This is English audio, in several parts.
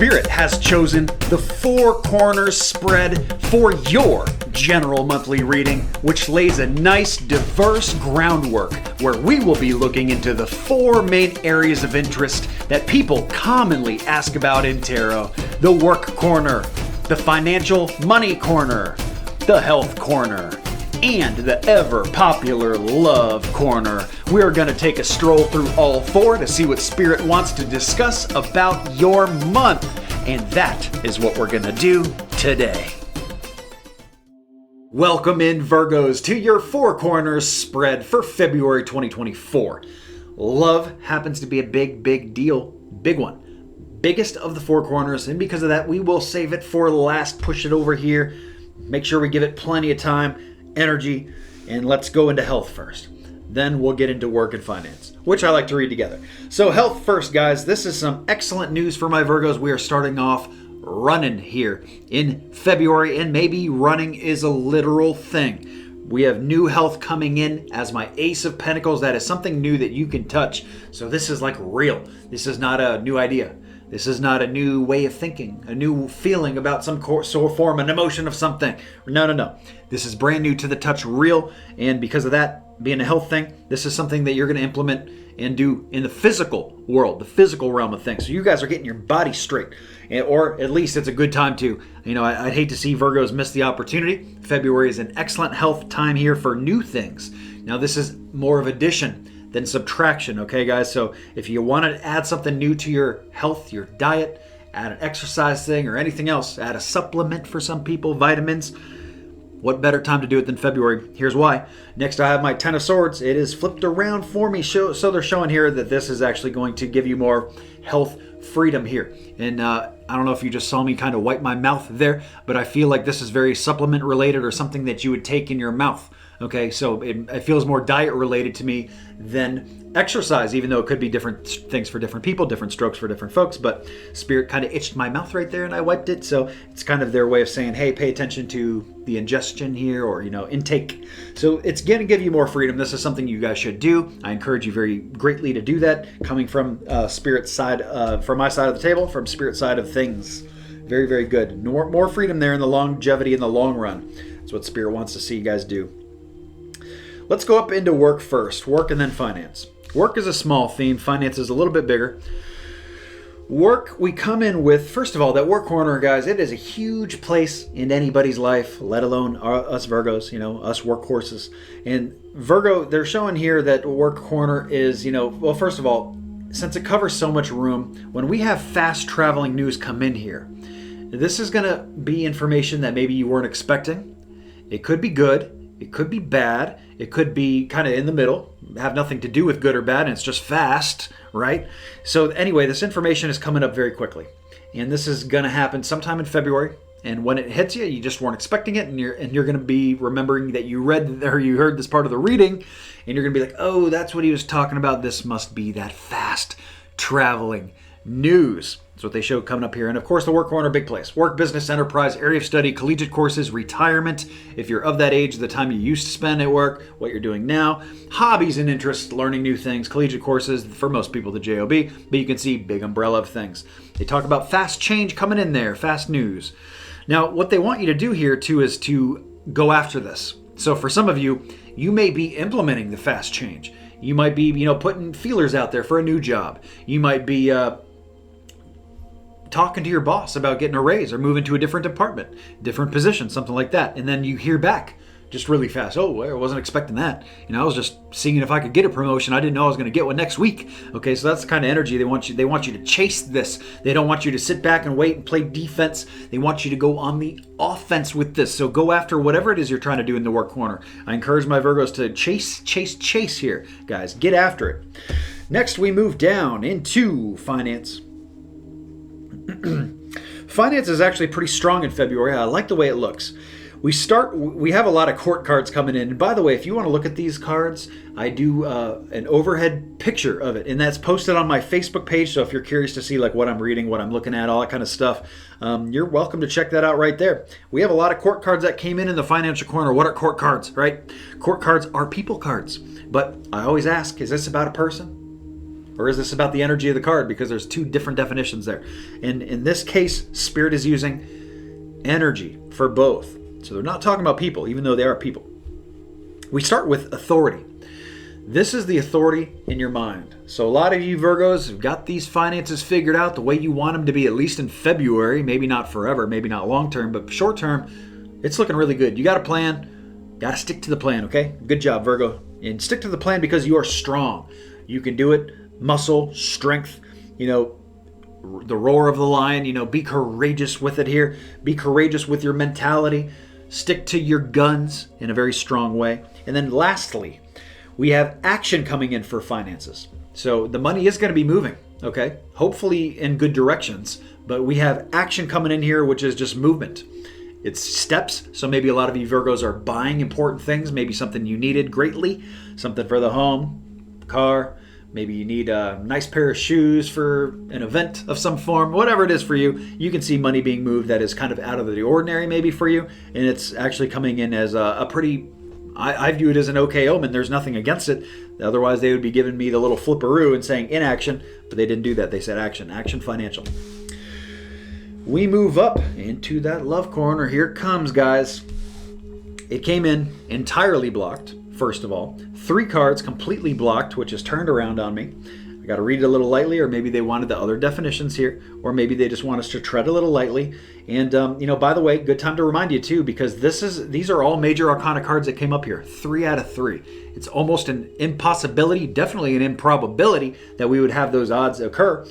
Spirit has chosen the Four Corners spread for your general monthly reading, which lays a nice, diverse groundwork where we will be looking into the four main areas of interest that people commonly ask about in tarot: the work corner, the financial money corner, the health corner, and the ever-popular love corner. We are going to take a stroll through all four to see what Spirit wants to discuss about your month. And that is what we're going to do today. Welcome in, Virgos, to your Four Corners spread for February 2024. Love happens to be a big deal. Big one. Biggest of the four corners, and because of that, we will save it for last, push it over here, make sure we give it plenty of time, energy, and let's go into health first. Then we'll get into work and finance, which I like to read together. So health first, guys. This is some excellent news for my Virgos. We are starting off running here in February, and maybe running is a literal thing. We have new health coming in as my Ace of Pentacles. That is something new that you can touch. So this is like real. This is not a new idea. This is not a new way of thinking, a new feeling about some form, an emotion of something. No. This is brand new to the touch, real. And because of that, being a health thing, this is something that you're going to implement and do in the physical world, the physical realm of things. So you guys are getting your body straight, or at least it's a good time to. I'd hate to see Virgos miss the opportunity. February is an excellent health time here for new things. Now, this is more of addition than subtraction, okay, guys? So if you want to add something new to your health, your diet, add an exercise thing or anything else, add a supplement for some people, vitamins, what better time to do it than February? Here's why. Next, I have my Ten of Swords. It is flipped around for me. So they're showing here that this is actually going to give you more health freedom here. And I don't know if you just saw me kind of wipe my mouth there, but I feel like this is very supplement related or something that you would take in your mouth. Okay, so it feels more diet related to me than exercise, even though it could be different things for different people, different strokes for different folks. But Spirit kind of itched my mouth right there and I wiped it. So it's kind of their way of saying, hey, pay attention to the ingestion here, or, intake. So it's going to give you more freedom. This is something you guys should do. I encourage you very greatly to do that, coming from Spirit's side, from my side of the table, from Spirit's side of things. Very good. More freedom there in the longevity in the long run. That's what Spirit wants to see you guys do. Let's go up into work first. Work and then finance. Work is a small theme. Finance is a little bit bigger. Work, we come in with, first of all, that work corner, guys, it is a huge place in anybody's life, let alone us Virgos, us workhorses. And Virgo, they're showing here that work corner is, well, first of all, since it covers so much room, when we have fast traveling news come in here, this is going to be information that maybe you weren't expecting. It could be good. It could be bad. It could be kind of in the middle, have nothing to do with good or bad, and it's just fast, right? So anyway, this information is coming up very quickly. And this is going to happen sometime in February. And when it hits you, you just weren't expecting it, and you're going to be remembering that you read or you heard this part of the reading, and you're going to be like, oh, that's what he was talking about. This must be that fast traveling news. That's what they show coming up here. And of course, the work corner, big place. Work, business, enterprise, area of study, collegiate courses, retirement. If you're of that age, the time you used to spend at work, what you're doing now, hobbies and interests, learning new things, collegiate courses, for most people, the JOB, but you can see big umbrella of things. They talk about fast change coming in there, fast news. Now, what they want you to do here too is to go after this. So for some of you, you may be implementing the fast change. You might be, putting feelers out there for a new job. You might be, talking to your boss about getting a raise or moving to a different department, different position, something like that. And then you hear back just really fast. Oh, I wasn't expecting that. I was just seeing if I could get a promotion. I didn't know I was going to get one next week. Okay, so that's the kind of energy they want you. They want you to chase this. They don't want you to sit back and wait and play defense. They want you to go on the offense with this. So go after whatever it is you're trying to do in the work corner. I encourage my Virgos to chase here, guys. Get after it. Next, we move down into finance. Finance is actually pretty strong in February. I like the way it looks. We have a lot of court cards coming in. And by the way, if you want to look at these cards, I do an overhead picture of it. And that's posted on my Facebook page. So if you're curious to see like what I'm reading, what I'm looking at, all that kind of stuff, you're welcome to check that out right there. We have a lot of court cards that came in the financial corner. What are court cards, right? Court cards are people cards. But I always ask, is this about a person? Or is this about the energy of the card? Because there's two different definitions there. And in this case, Spirit is using energy for both. So they're not talking about people, even though they are people. We start with authority. This is the authority in your mind. So a lot of you Virgos have got these finances figured out the way you want them to be, at least in February. Maybe not forever, maybe not long term, but short term, it's looking really good. You got a plan, got to stick to the plan, okay? Good job, Virgo. And stick to the plan because you are strong. You can do it. Muscle, strength, the roar of the lion, be courageous with it here. Be courageous with your mentality. Stick to your guns in a very strong way. And then lastly, we have action coming in for finances. So the money is going to be moving, okay? Hopefully in good directions, but we have action coming in here, which is just movement. It's steps. So maybe a lot of you Virgos are buying important things, maybe something you needed greatly, something for the home, car. Maybe you need a nice pair of shoes for an event of some form. Whatever it is for you, you can see money being moved that is kind of out of the ordinary maybe for you. And it's actually coming in as a pretty, I view it as an okay omen. There's nothing against it. Otherwise, they would be giving me the little flipperoo and saying inaction. But they didn't do that. They said action. Action financial. We move up into that love corner. Here it comes, guys. It came in entirely blocked, first of all. 3 cards completely blocked, which is turned around on me. I got to read it a little lightly, or maybe they wanted the other definitions here, or maybe they just want us to tread a little lightly. And, by the way, good time to remind you, too, because these are all major arcana cards that came up here. 3 out of 3. It's almost an impossibility, definitely an improbability that we would have those odds occur.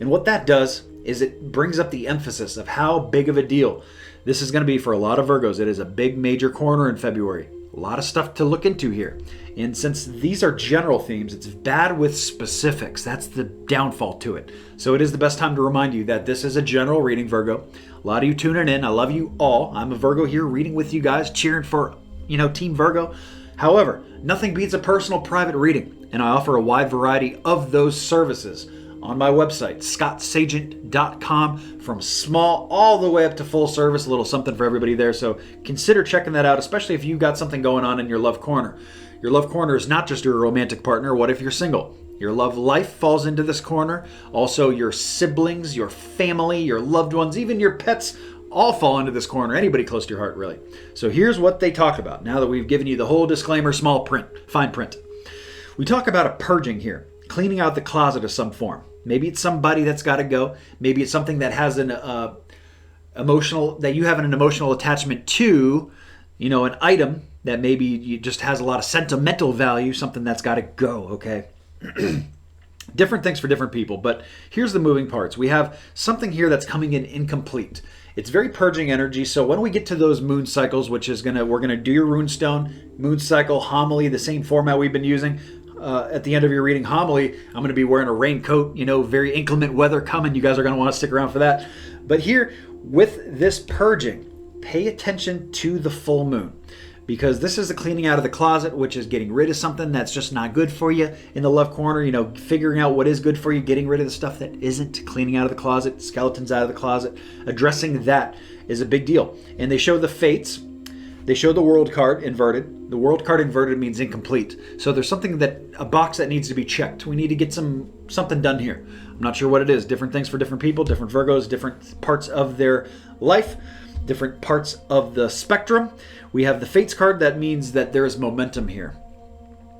And what that does is it brings up the emphasis of how big of a deal this is going to be for a lot of Virgos. It is a big major corner in February. A lot of stuff to look into here. And since these are general themes, it's bad with specifics. That's the downfall to it. So it is the best time to remind you that this is a general reading, Virgo. A lot of you tuning in. I love you all. I'm a Virgo here reading with you guys, cheering for, Team Virgo. However, nothing beats a personal private reading. And I offer a wide variety of those services on my website, scottsagent.com, from small all the way up to full service, a little something for everybody there. So consider checking that out, especially if you've got something going on in your love corner. Your love corner is not just your romantic partner. What if you're single? Your love life falls into this corner. Also, your siblings, your family, your loved ones, even your pets all fall into this corner. Anybody close to your heart, really. So here's what they talk about. Now that we've given you the whole disclaimer, small print, fine print. We talk about a purging here, cleaning out the closet of some form. Maybe it's somebody that's got to go. Maybe it's something that has an emotional, that you have an emotional attachment to, an item that maybe you just has a lot of sentimental value, something that's got to go, okay? Different things for different people, but here's the moving parts. We have something here that's coming in incomplete. It's very purging energy, so when we get to those moon cycles, which is we're gonna do your runestone, moon cycle, homily, the same format we've been using. At the end of your reading homily, I'm going to be wearing a raincoat, very inclement weather coming. You guys are going to want to stick around for that. But here, with this purging, pay attention to the full moon. Because this is the cleaning out of the closet, which is getting rid of something that's just not good for you in the love corner. Figuring out what is good for you, getting rid of the stuff that isn't, cleaning out of the closet, skeletons out of the closet. Addressing that is a big deal. And they show the fates. They show the world card inverted. The world card inverted means incomplete. So there's a box that needs to be checked. We need to get something done here. I'm not sure what it is. Different things for different people, different Virgos, different parts of their life, different parts of the spectrum. We have the Fates card. That means that there is momentum here.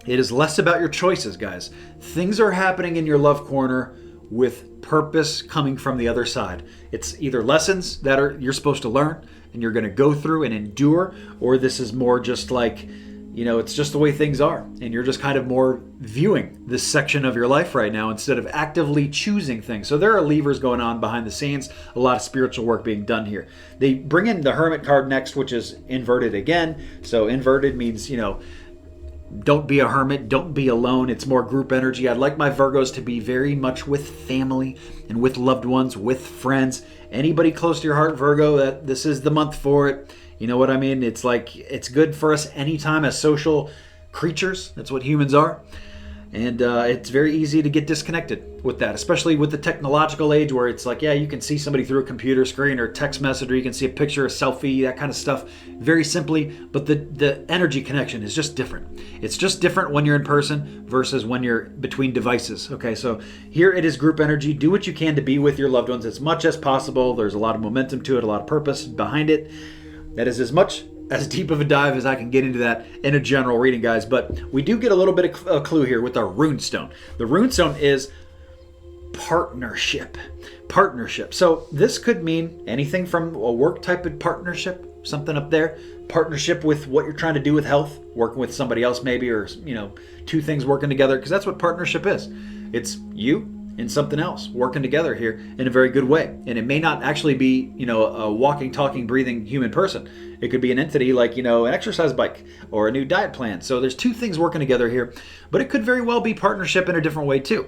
It is less about your choices, guys. Things are happening in your love corner with purpose coming from the other side. It's either lessons that you're supposed to learn and you're going to go through and endure, or this is more just like, it's just the way things are. And you're just kind of more viewing this section of your life right now instead of actively choosing things. So there are levers going on behind the scenes, a lot of spiritual work being done here. They bring in the Hermit card next, which is inverted again. So inverted means, don't be a hermit, don't be alone. It's more group energy. I'd like my Virgos to be very much with family and with loved ones, with friends. Anybody close to your heart, Virgo, that this is the month for it. You know what I mean? It's like, it's good for us anytime as social creatures. That's what humans are. And it's very easy to get disconnected with that, especially with the technological age where it's like, yeah, you can see somebody through a computer screen or text message, or you can see a picture, a selfie, that kind of stuff, very simply. But the energy connection is just different. It's just different when you're in person versus when you're between devices. Okay, so here it is group energy. Do what you can to be with your loved ones as much as possible. There's a lot of momentum to it, a lot of purpose behind it. That is as deep of a dive as I can get into that in a general reading, guys. But we do get a little bit of a clue here with our runestone. The runestone is partnership. So this could mean anything from a work type of partnership, something up there, partnership with what you're trying to do with health, working with somebody else maybe, or two things working together, because that's what partnership is. It's you and something else working together here in a very good way. And it may not actually be, a walking, talking, breathing human person. It could be an entity like, an exercise bike or a new diet plan. So there's two things working together here, but it could very well be partnership in a different way too.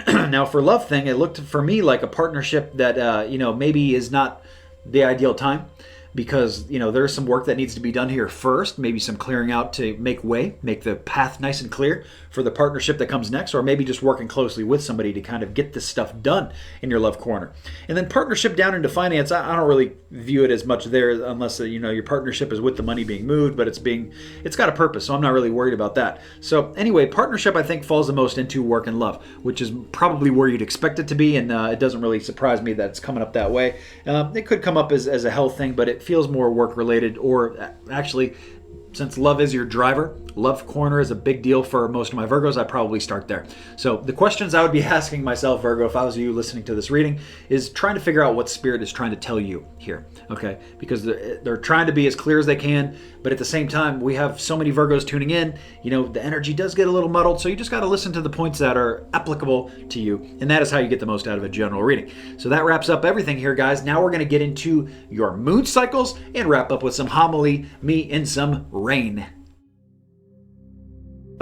Now for love thing, it looked for me like a partnership that, maybe is not the ideal time, because there's some work that needs to be done here first, maybe some clearing out to make the path nice and clear for the partnership that comes next, or maybe just working closely with somebody to kind of get this stuff done in your love corner. And then partnership down into finance, I don't really view it as much there, unless your partnership is with the money being moved, but it's got a purpose, so I'm not really worried about that. So anyway, partnership I think falls the most into work and love, which is probably where you'd expect it to be, and it doesn't really surprise me that it's coming up that way. It could come up as a health thing, but it feels more work related, or actually, since love is your driver, love corner is a big deal for most of my Virgos, I probably start there. So the questions I would be asking myself, Virgo, if I was you listening to this reading, is trying to figure out what spirit is trying to tell you here, okay? Because they're trying to be as clear as they can, but at the same time, we have so many Virgos tuning in, the energy does get a little muddled, so you just got to listen to the points that are applicable to you, and that is how you get the most out of a general reading. So that wraps up everything here, guys. Now we're going to get into your moon cycles and wrap up with some homily, me, and some rain.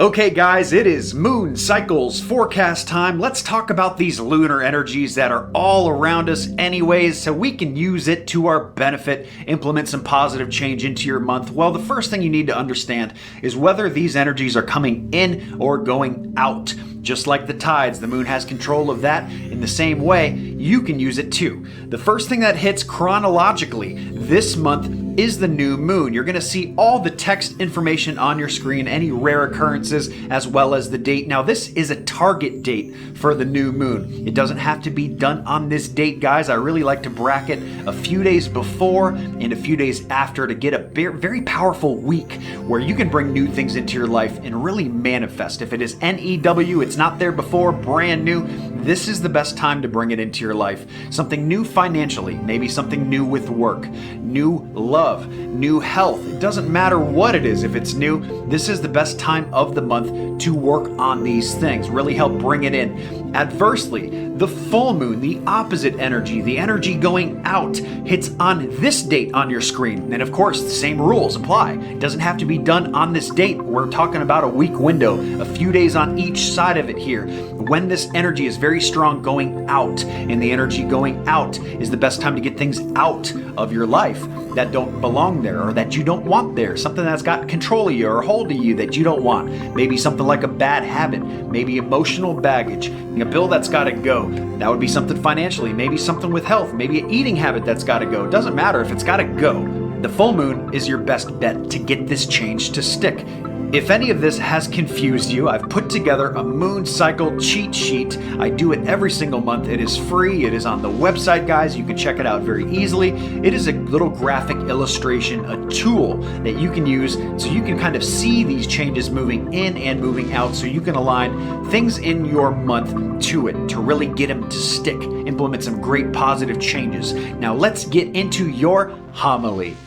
Okay guys, it is moon cycles forecast time. Let's talk about these lunar energies that are all around us anyways, so we can use it to our benefit, implement some positive change into your month. Well, the first thing you need to understand is whether these energies are coming in or going out. Just like the tides, the moon has control of that. In the same way, you can use it too. The first thing that hits chronologically this month is the new moon. You're going to see all the text information on your screen, any rare occurrences, as well as the date. Now, this is a target date for the new moon. It doesn't have to be done on this date, guys. I really like to bracket a few days before and a few days after to get a very powerful week where you can bring new things into your life and really manifest. If it is NEW, it's not there before, brand new, this is the best time to bring it into your life. Something new financially, maybe something new with work, new love, new health. It doesn't matter what it is. If it's new, this is the best time of the month to work on these things. Really help bring it in. Adversely, the full moon, the opposite energy, the energy going out, hits on this date on your screen. And of course, the same rules apply. It doesn't have to be done on this date. We're talking about a week window, a few days on each side of it here. When this energy is very strong going out, and the energy going out is the best time to get things out of your life that don't belong there or that you don't want there. Something that's got control of you or hold of you that you don't want. Maybe something like a bad habit, maybe emotional baggage, a bill that's got to go. That would be something financially, maybe something with health, maybe an eating habit that's got to go. It doesn't matter if it's got to go. The full moon is your best bet to get this change to stick. If any of this has confused you, I've put together a moon cycle cheat sheet. I do it every single month. It is free. It is on the website, guys. You can check it out very easily. It is a little graphic illustration, a tool that you can use so you can kind of see these changes moving in and moving out, so you can align things in your month to it to really get them to stick, implement some great positive changes. Now let's get into your homily.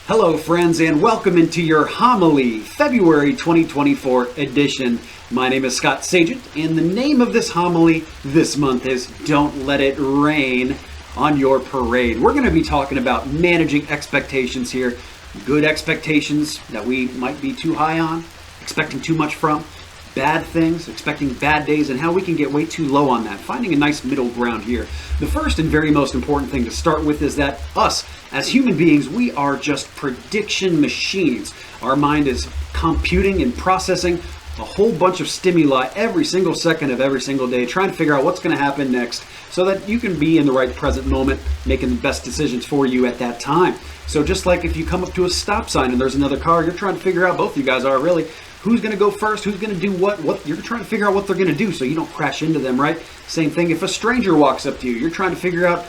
Hello friends, and welcome into your homily, February 2024 edition. My name is Scott Sagent, and the name of this homily this month is Don't Let It Rain on Your Parade. We're going to be talking about managing expectations here, good expectations that we might be too high on, expecting too much from, bad things, expecting bad days, and how we can get way too low on that, finding a nice middle ground here. The first and very most important thing to start with is that us, as human beings, we are just prediction machines. Our mind is computing and processing a whole bunch of stimuli every single second of every single day, trying to figure out what's going to happen next so that you can be in the right present moment, making the best decisions for you at that time. So just like if you come up to a stop sign and there's another car, you're trying to figure out, both of you guys are really, who's going to go first, who's going to do what you're trying to figure out what they're going to do so you don't crash into them, right? Same thing if a stranger walks up to you, you're trying to figure out,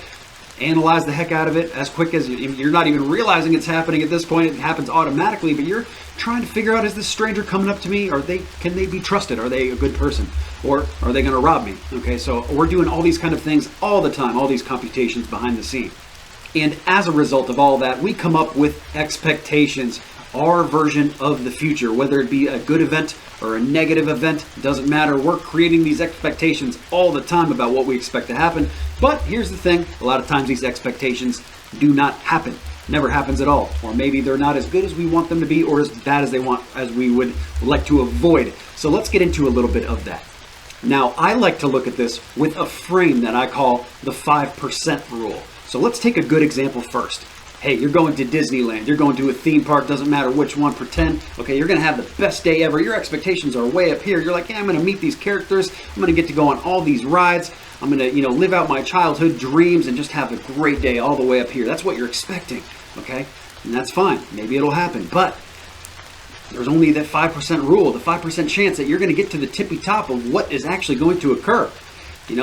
analyze the heck out of it as quick as you're not even realizing it's happening at this point. It happens automatically, but you're trying to figure out, is this stranger coming up to me? Can they be trusted? Are they a good person? Or are they going to rob me? Okay, so we're doing all these kind of things all the time, all these computations behind the scene. And as a result of all that, we come up with expectations, our version of the future, whether it be a good event or a negative event, doesn't matter. We're creating these expectations all the time about what we expect to happen. But here's the thing, a lot of times these expectations do not happen. Never happens at all. Or maybe they're not as good as we want them to be, or as bad as we would like to avoid. So let's get into a little bit of that. Now, I like to look at this with a frame that I call the 5% rule. So let's take a good example first. Hey, you're going to Disneyland, you're going to a theme park, doesn't matter which one, pretend, okay, you're going to have the best day ever. Your expectations are way up here. You're like, yeah, I'm going to meet these characters. I'm going to get to go on all these rides. I'm going to, live out my childhood dreams and just have a great day all the way up here. That's what you're expecting, okay? And that's fine. Maybe it'll happen. But there's only that 5% rule, the 5% chance that you're going to get to the tippy top of what is actually going to occur.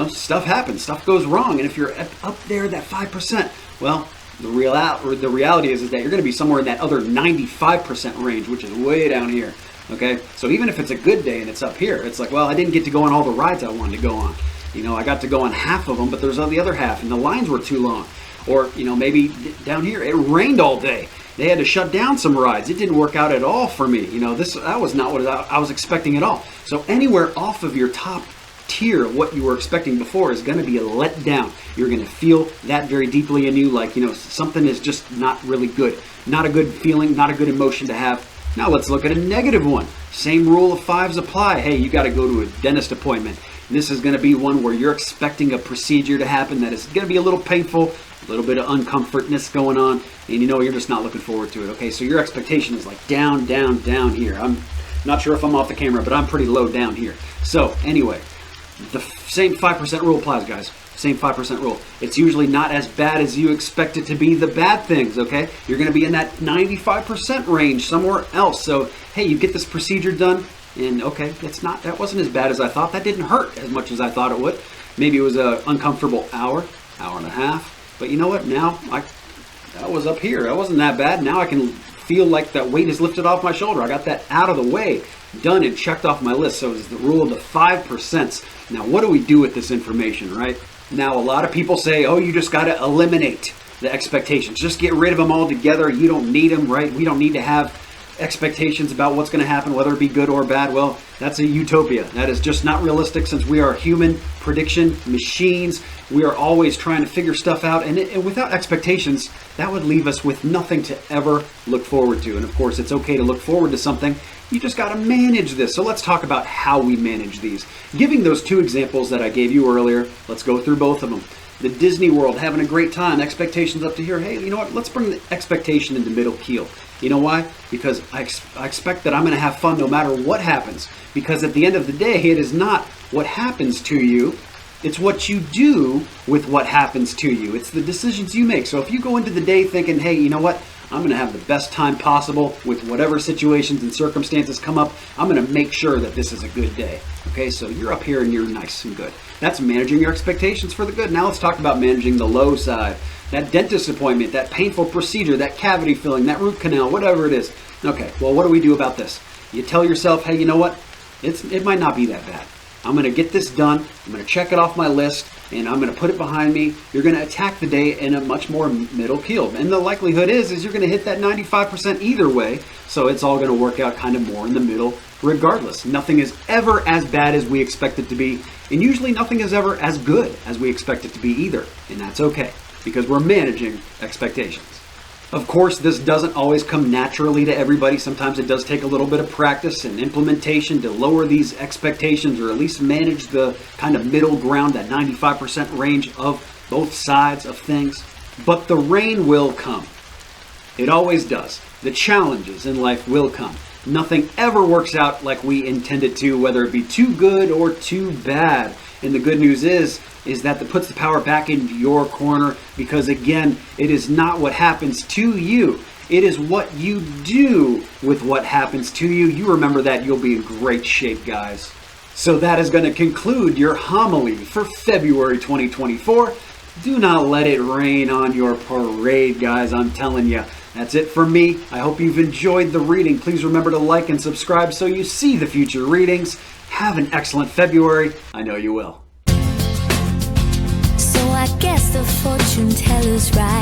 Stuff happens, stuff goes wrong. And if you're up there, that 5%, well, the reality is that you're going to be somewhere in that other 95% range, which is way down here. Okay, so even if it's a good day and it's up here, it's like, well, I didn't get to go on all the rides I wanted to go on. I got to go on half of them, but there's the other half, and the lines were too long. Or maybe down here it rained all day. They had to shut down some rides. It didn't work out at all for me. That was not what I was expecting at all. So anywhere off of your top tier of what you were expecting before is going to be a letdown. You're going to feel that very deeply in you, like, something is just not really good. Not a good feeling, not a good emotion to have. Now let's look at a negative one. Same rule of fives apply. Hey, you got to go to a dentist appointment. And this is going to be one where you're expecting a procedure to happen that is going to be a little painful, a little bit of uncomfortness going on, and you're just not looking forward to it. Okay, so your expectation is like down, down, down here. I'm not sure if I'm off the camera, but I'm pretty low down here. So anyway, the same 5% rule applies, guys. Same 5% rule. It's usually not as bad as you expect it to be, the bad things, okay? You're going to be in that 95% range somewhere else. So, hey, you get this procedure done, and okay, that wasn't as bad as I thought. That didn't hurt as much as I thought it would. Maybe it was an uncomfortable hour and a half. But you know what? Now, that was up here. That wasn't that bad. Now I can feel like that weight is lifted off my shoulder. I got that out of the way, done and checked off my list. So it's the rule of the 5%. Now, what do we do with this information, right? Now, a lot of people say, oh, you just got to eliminate the expectations. Just get rid of them altogether. You don't need them, right? We don't need to have expectations about what's going to happen, whether it be good or bad. Well, that's a utopia. That is just not realistic, since we are human prediction machines. We are always trying to figure stuff out, and without expectations, that would leave us with nothing to ever look forward to. And of course, it's okay to look forward to something. You just got to manage this. So let's talk about how we manage these. Giving those two examples that I gave you earlier, let's go through both of them. The Disney World, having a great time, expectations up to here. Hey, you know what? Let's bring the expectation into middle keel. You know why? Because I expect that I'm going to have fun no matter what happens. Because at the end of the day, it is not what happens to you. It's what you do with what happens to you. It's the decisions you make. So if you go into the day thinking, hey, you know what? I'm going to have the best time possible with whatever situations and circumstances come up. I'm going to make sure that this is a good day. Okay, so you're up here and you're nice and good. That's managing your expectations for the good. Now let's talk about managing the low side. That dentist appointment, that painful procedure, that cavity filling, that root canal, whatever it is. Okay, well, what do we do about this? You tell yourself, hey, you know what? It might not be that bad. I'm going to get this done. I'm going to check it off my list, and I'm going to put it behind me. You're going to attack the day in a much more middle keel. And the likelihood is you're going to hit that 95% either way. So it's all going to work out kind of more in the middle regardless. Nothing is ever as bad as we expect it to be. And usually nothing is ever as good as we expect it to be either. And that's okay, because we're managing expectations. Of course, this doesn't always come naturally to everybody. Sometimes it does take a little bit of practice and implementation to lower these expectations, or at least manage the kind of middle ground, that 95% range of both sides of things. But the rain will come. It always does. The challenges in life will come. Nothing ever works out like we intend it to, whether it be too good or too bad. And the good news is that puts the power back in your corner, because again, it is not what happens to you. It is what you do with what happens to you. You remember that, you'll be in great shape, guys. So that is going to conclude your homily for February 2024. Do not let it rain on your parade, guys. I'm telling you. That's it from me. I hope you've enjoyed the reading. Please remember to like and subscribe so you see the future readings. Have an excellent February. I know you will. So I guess the fortune teller's right.